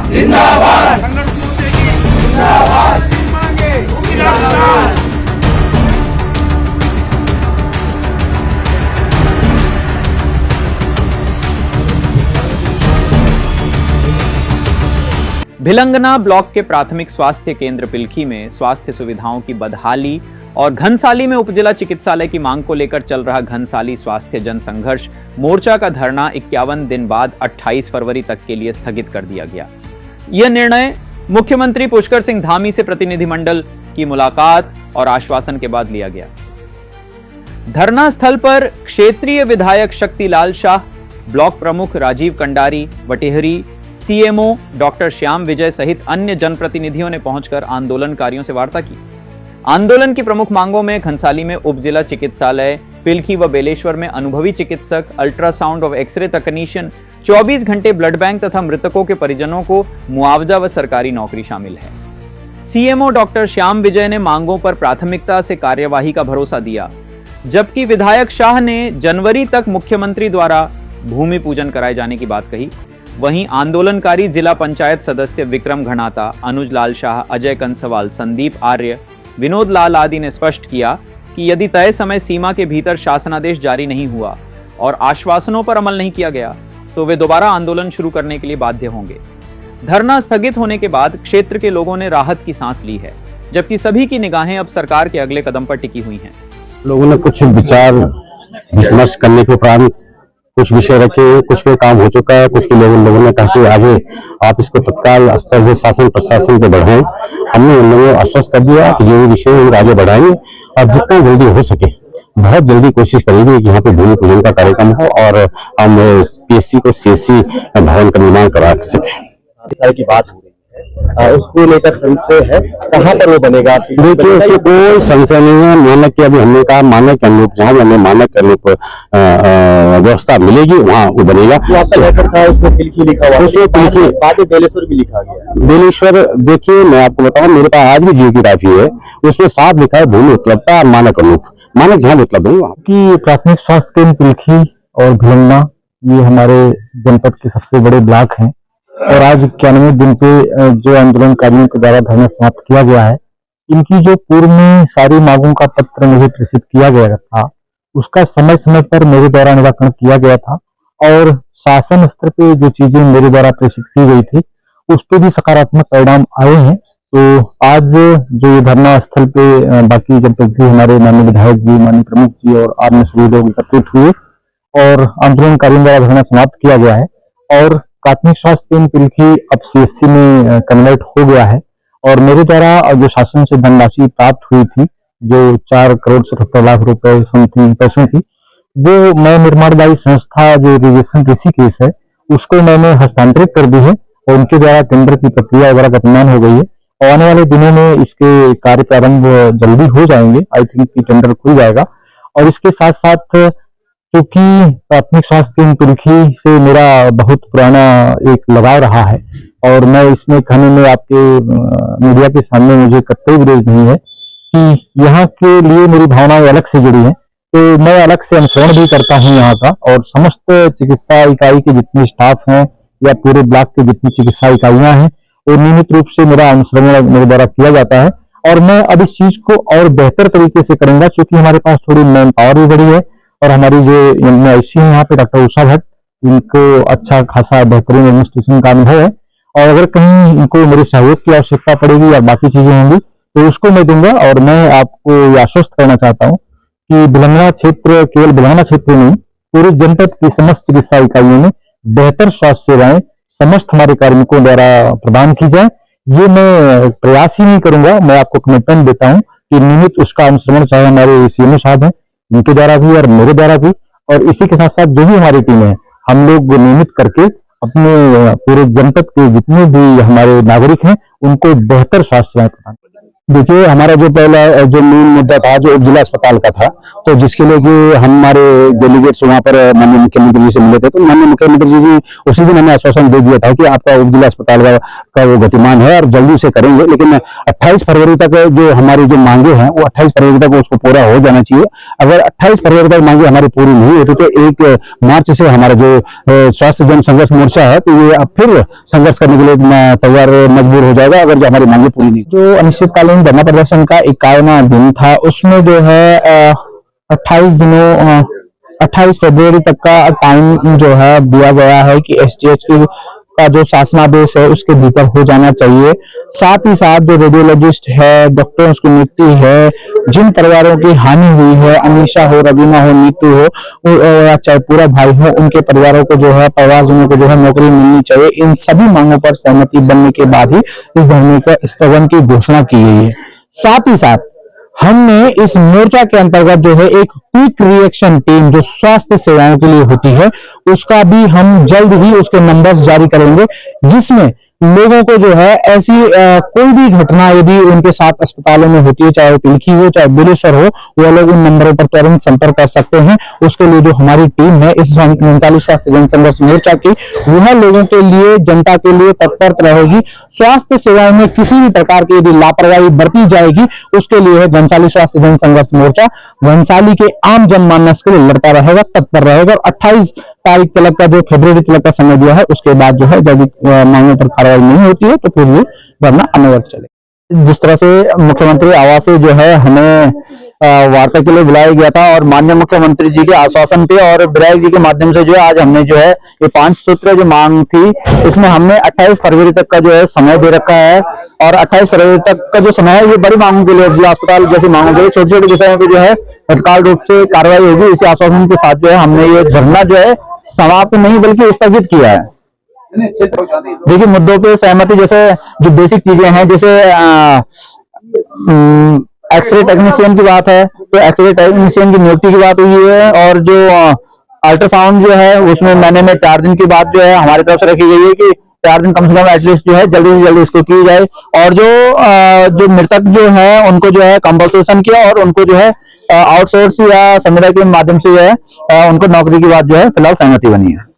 जिंदाबाद, संघर्ष मोर्चे की जिंदाबाद, मांगे जिंदाबाद। भिलंगना ब्लॉक के प्राथमिक स्वास्थ्य केंद्र पिलखी में स्वास्थ्य सुविधाओं की बदहाली और घनसाली में उपजिला चिकित्सालय की मांग को लेकर चल रहा घनसाली स्वास्थ्य जन संघर्ष मोर्चा का धरना 51 दिन बाद 28 फरवरी तक के लिए स्थगित कर दिया गया। यह निर्णय मुख्यमंत्री पुष्कर सिंह धामी से प्रतिनिधिमंडल की मुलाकात और आश्वासन के बाद लिया गया। धरना स्थल पर क्षेत्रीय विधायक शक्तिलाल शाह, ब्लॉक प्रमुख राजीव कंडारी वटेहरी, सीएमओ डॉक्टर श्याम विजय सहित अन्य जनप्रतिनिधियों ने पहुंचकर आंदोलनकारियों से वार्ता की। आंदोलन की प्रमुख मांगों में घनसाली में उपजिला चिकित्सालय, पिलखी व बेलेश्वर में अनुभवी चिकित्सक, अल्ट्रासाउंड और एक्सरे तकनीशियन, 24 घंटे ब्लड बैंक तथा मृतकों के परिजनों को मुआवजा व सरकारी नौकरी शामिल है। सीएमओ डॉक्टर श्याम विजय ने मांगों पर प्राथमिकता से कार्यवाही का भरोसा दिया, जबकि विधायक शाह ने जनवरी तक मुख्यमंत्री द्वारा भूमि पूजन कराए जाने की बात कही। वहीं आंदोलनकारी जिला पंचायत सदस्य विक्रम घनाता, अनुज लाल शाह, अजय कंसवाल, संदीप आर्य, विनोद लाल आदि ने स्पष्ट किया कि यदि तय समय सीमा के भीतर शासनादेश जारी नहीं हुआ और आश्वासनों पर अमल नहीं किया गया तो वे दोबारा आंदोलन शुरू करने के लिए बाध्य होंगे। धरना स्थगित होने के बाद क्षेत्र के लोगों ने राहत की सांस ली है, जबकि सभी की निगाहें अब सरकार के अगले कदम पर टिकी हुई हैं। लोगों ने कुछ विचार विमर्श करने के उपरांत कुछ विषय रखे, कुछ पे काम हो चुका है, कुछ के लोगों ने कहा कि आगे आप इसको तत्काल स्तर से शासन प्रशासन पे बढ़ाएं। हमने उन लोगों को आश्वस्त कर दिया कि जो भी विषय है आगे बढ़ाएंगे और जितना जल्दी हो सके बहुत जल्दी कोशिश करेंगे कि यहाँ पे भूमि पूजन का कार्यक्रम हो और हम पीएससी को सीएससी भवन का निर्माण करा सके। की बात हो रही है, उसको लेकर संशय है, कहाँ पर वो बनेगा? देखिए, उसमें कोई संशय नहीं है। मानक के अभी हमने कहा मानक के अनुरूप जहाँ हमें मानक के अनुरूप व्यवस्था मिलेगी वहाँ वो बनेगा। उसमें पिलखी लिखा हुआ, उसमें पिलखी बाद में बेलेश्वर भी लिखा गया। बेलेश्वर देखिए, मैं आपको बताऊं, मेरे पास आज भी जियोग्राफी है, उसमें साफ लिखा है भूमि उपलब्धता और मानक अनुरूप, मानक जहाँ उपलब्ध है की प्राथमिक स्वास्थ्य केंद्र पिलखी और भिलंगना ये हमारे जनपद के सबसे बड़े ब्लॉक हैं और आज 91 दिन पे जो आंदोलनकारियों के द्वारा धरना समाप्त किया गया है, इनकी जो पूर्व में सारी मांगों का पत्र मुझे प्रेषित किया गया था उसका समय समय पर मेरे द्वारा निराकरण किया गया था और शासन स्तर पे जो चीजें मेरे द्वारा प्रेषित की गई थी उस पर भी सकारात्मक परिणाम आए हैं। तो आज जो ये धरना स्थल पे बाकी जनप्रतिनिधि हमारे माननीय विधायक जी, माननीय प्रमुख जी और अन्य सभी लोग एकत्रित हुए और आंदोलनकारियों द्वारा धरना समाप्त किया गया है और प्राथमिक स्वास्थ्य केंद्र पिलखी अब सीएससी में कन्वर्ट हो गया है और मेरे द्वारा जो शासन से धनराशि प्राप्त हुई थी जो 4 करोड़ 77 लाख रुपए समथिंग पैसों की, वो मैं निर्माणदायी संस्था जो इरिगेशन ऋषिकेश है उसको मैंने हस्तांतरित कर दी है और उनके द्वारा टेंडर की प्रक्रिया वगैरह गतिमान हो गई है और आने वाले दिनों में इसके कार्य प्रारंभ जल्दी हो जाएंगे। आई थिंक कि टेंडर खुल जाएगा और इसके साथ साथ क्योंकि प्राथमिक स्वास्थ्य केंद्र पिलखी से मेरा बहुत पुराना एक लगाव रहा है और मैं इसमें कहने में आपके मीडिया के सामने मुझे कतई विरोध नहीं है कि यहाँ के लिए मेरी भावनाएं अलग से जुड़ी हैं, तो मैं अलग से अनुसरण भी करता हूँ यहाँ का और समस्त चिकित्सा इकाई के जितने स्टाफ हैं या पूरे ब्लॉक के जितनी चिकित्सा इकाइयां हैं वो नियमित रूप से मेरा अनुसरण मेरे द्वारा किया जाता है और मैं अब इस चीज को और बेहतर तरीके से करूंगा क्योंकि हमारे पास थोड़ी मैन पावर भी बढ़ी है और हमारी जो एमएससी है यहाँ पे डॉक्टर उषा भट्ट, इनको अच्छा खासा बेहतरीन एडमिनिस्ट्रेशन का अनुभव है और अगर कहीं इनको मेरे सहयोग की आवश्यकता पड़ेगी या बाकी चीजें होंगी तो उसको मैं दूंगा और मैं आपको ये आश्वस्त करना चाहता हूँ कि भिलंगना क्षेत्र केवल भिलंगना क्षेत्र में पूरे जनपद की समस्त चिकित्सा इकाइयों में बेहतर स्वास्थ्य सेवाएं समस्त हमारे कार्मिकों द्वारा प्रदान की जाए। ये मैं प्रयास ही नहीं करूंगा, मैं आपको कमिटमेंट देता हूँ कि नियमित उसका अनुसरण चाहे हमारे सीएमओ साहब हैं इनके द्वारा भी और मेरे द्वारा भी और इसी के साथ साथ जो भी हमारी टीम है हम लोग नियमित करके अपने पूरे जनपद के जितने भी हमारे नागरिक हैं उनको बेहतर स्वास्थ्य सेवाएं प्रदान देखिए, हमारा जो पहला जो मेन मुद्दा था जो उप जिला अस्पताल का था, तो जिसके लिए कि हमारे डेलीगेट्स वहां पर माननीय मुख्यमंत्री जी से मिले थे, तो माननीय मुख्यमंत्री जी उसी दिन हमें आश्वासन दे दिया था कि आपका उप जिला अस्पताल का वो गतिमान है और जल्दी उसे करेंगे। लेकिन 28 फरवरी तक जो हमारी जो मांगे हैं वो 28 फरवरी तक उसको पूरा हो जाना चाहिए। अगर 28 फरवरी तक मांगे हमारी पूरी नहीं होती तो 1 मार्च से हमारा जो स्वास्थ्य जन संघर्ष मोर्चा है तो ये अब फिर संघर्ष करने के लिए तैयार मजबूर हो जाएगा अगर जो हमारी मांगे पूरी नहीं। जो अनिश्चितकालीन धरना प्रदर्शन का 51वां दिन था उसमें जो है 28 फरवरी तक का टाइम जो है दिया गया है कि एसजीएच का जो शासनादेश है उसके भीतर हो जाना चाहिए। साथ ही साथ जो रेडियोलॉजिस्ट है, डॉक्टर्स की नियुक्ति है, जिन परिवारों की हानि हुई है, अमीषा हो, रवीना हो, नीतू हो या चाहे पूरा भाई हो, उनके परिवारों को जो है, परिवारजनों को जो है नौकरी मिलनी चाहिए। इन सभी मांगों पर सहमति बनने के बाद ही इस धरने का स्थगन की घोषणा की गई है। साथ ही साथ हमने इस मोर्चा के अंतर्गत जो है एक क्विक रिएक्शन टीम जो स्वास्थ्य सेवाओं के लिए होती है उसका भी हम जल्द ही उसके नंबर्स जारी करेंगे, जिसमें लोगों को जो है ऐसी कोई भी घटना यदि उनके साथ अस्पतालों में होती है, चाहे वो पिलखी हो चाहे बुलेसर हो, वो लोग उन नंबरों पर तुरंत संपर्क कर सकते हैं। उसके लिए जो हमारी टीम है इस घनसाली स्वास्थ्य जन संघर्ष मोर्चा की, वह लोगों के लिए, जनता के लिए तत्पर रहेगी। स्वास्थ्य सेवाओं में किसी भी प्रकार की यदि लापरवाही बरती जाएगी उसके लिए घनसाली स्वास्थ्य जन संघर्ष मोर्चा घनसाली के आम जनमानस के लिए लड़ता रहेगा, तत्पर रहेगा। 28 तारीख तक का जो फरवरी तक का समय दिया है उसके बाद जो है यदि मांगों पर कार्रवाई नहीं होती है तो फिर ये धरना अनिवार्य चले। जिस तरह से मुख्यमंत्री आवास से जो है हमें वार्ता के लिए बुलाया गया था और माननीय मुख्यमंत्री जी के आश्वासन पे और विधायक जी के माध्यम से जो है आज हमने जो है ये 5 सूत्र जो मांग थी इसमें हमने 28 फरवरी तक का जो है समय दे रखा है। और 28 फरवरी तक का जो समय है ये बड़ी मांगों के लिए, जिला अस्पताल जैसी मांगों के लिए, छोटे छोटे विषयों पे जो है तत्काल रूप से कार्रवाई होगी। इसी आश्वासन के साथ जो है हमने ये धरना जो है समाप्त नहीं बल्कि स्थगित किया है। देखिए, मुद्दों पे सहमति जैसे जो बेसिक चीजें हैं, जैसे एक्सरे टेक्नीशियन की बात है तो एक्सरे टेक्नीशियन की नियुक्ति की बात हुई है। और जो अल्ट्रासाउंड जो है उसमें महीने में 4 दिन की बात जो है हमारी तरफ से रखी गई है कि 4 दिन कम से कम एटलीस्ट जो है जल्दी से जल्दी इसको की जाए। और जो मृतक जो है उनको जो है कंपनसेशन किया और उनको जो है आउटसोर्स या समुदाय के माध्यम से जो है उनको नौकरी की बात जो है फिलहाल सहमति बनी है।